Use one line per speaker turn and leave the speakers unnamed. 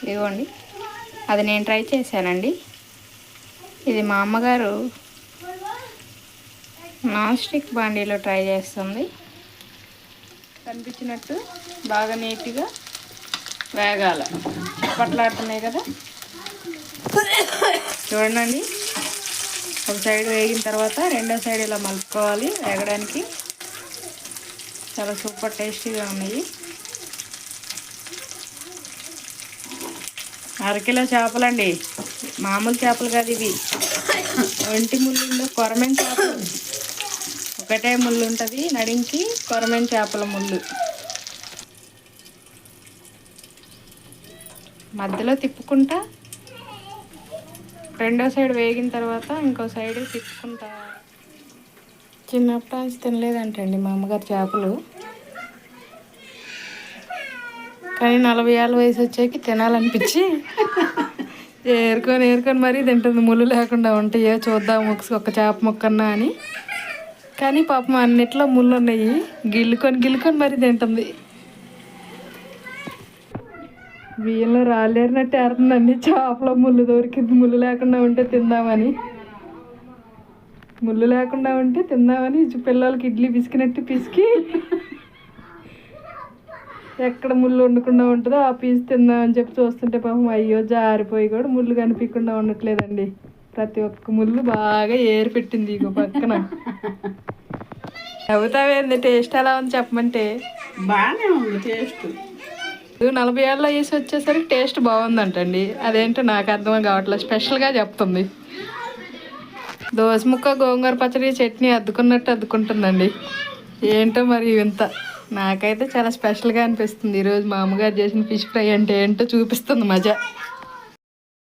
ఇదిగోండి, అది నేను ట్రై చేశానండి. ఇది మా అమ్మగారు నాన్ స్టిక్ బాండీలో ట్రై చేస్తుంది. కనిపించినట్టు బాగా నీట్గా వేగాల. చిప్పట్లాడుతున్నాయి కదా, చూడండి. ఒక సైడ్ వేగిన తర్వాత రెండో సైడ్ ఇలా మలుపుకోవాలి వేగడానికి. చాలా సూపర్ టేస్టీగా ఉన్నాయి. అరకిలో చేపలండి, మామూలు చేపలు కాదు ఇవి. ఒంటి ముళ్ళు కొరమైన చేపలు. ఒకటే ముళ్ళు ఉంటుంది నడింకి, కొరమైన చేపల ముళ్ళు. మధ్యలో తిప్పుకుంటా రెండో సైడ్ వేగిన తర్వాత ఇంకో సైడ్ తిప్పుకుంటా. చిన్నప్పటి నుంచి తినలేదంటండి మా అమ్మగారు చేపలు, కానీ 40 ఏళ్ళ వయసు వచ్చాక తినాలనిపించి ఏరుకొని మరీ తింటుంది. ముళ్ళు లేకుండా ఉంటాయో చూద్దాం ఒక చేప ముక్కన్నా అని. కానీ పాపం అన్నిట్లో ముళ్ళు ఉన్నాయి, గిల్లుకొని మరీ తింటుంది. బియ్యంలో రాలేరినట్టు ఏరుతుందండి. చేపలో ముళ్ళు దొరికింది, ముళ్ళు లేకుండా ఉంటే తిందామని. పిల్లలకి ఇడ్లీ పిసికినట్టు పిసికి ఎక్కడ ముళ్ళు ఉండకుండా ఉంటుందో ఆ పీస్ తిందామని చెప్పి చూస్తుంటే పాపం అయ్యో జారిపోయి కూడా ముళ్ళు కనిపించకుండా ఉండట్లేదండి. ప్రతి ఒక్క ముళ్ళు బాగా ఏరి పెట్టింది ఇగో పక్కన. అవుతావేంది, టేస్ట్ ఎలా ఉంది చెప్పమంటే?
బాగానే ఉంది టేస్ట్.
40 ఏళ్ళ వయసు వచ్చేసరికి టేస్ట్ బాగుందంటండి. అదేంటో నాకు అర్థం కావట్లేదు, స్పెషల్గా చెప్తుంది. దోస ముక్క గోంగూర పచ్చడి చట్నీ అద్దుకుంటుందండి. ఏంటో మరి ఇంత నాకైతే చాలా స్పెషల్గా అనిపిస్తుంది. ఈరోజు మా అమ్మగారు చేసిన ఫిష్ ఫ్రై అంటే ఏంటో చూపిస్తుంది మజా.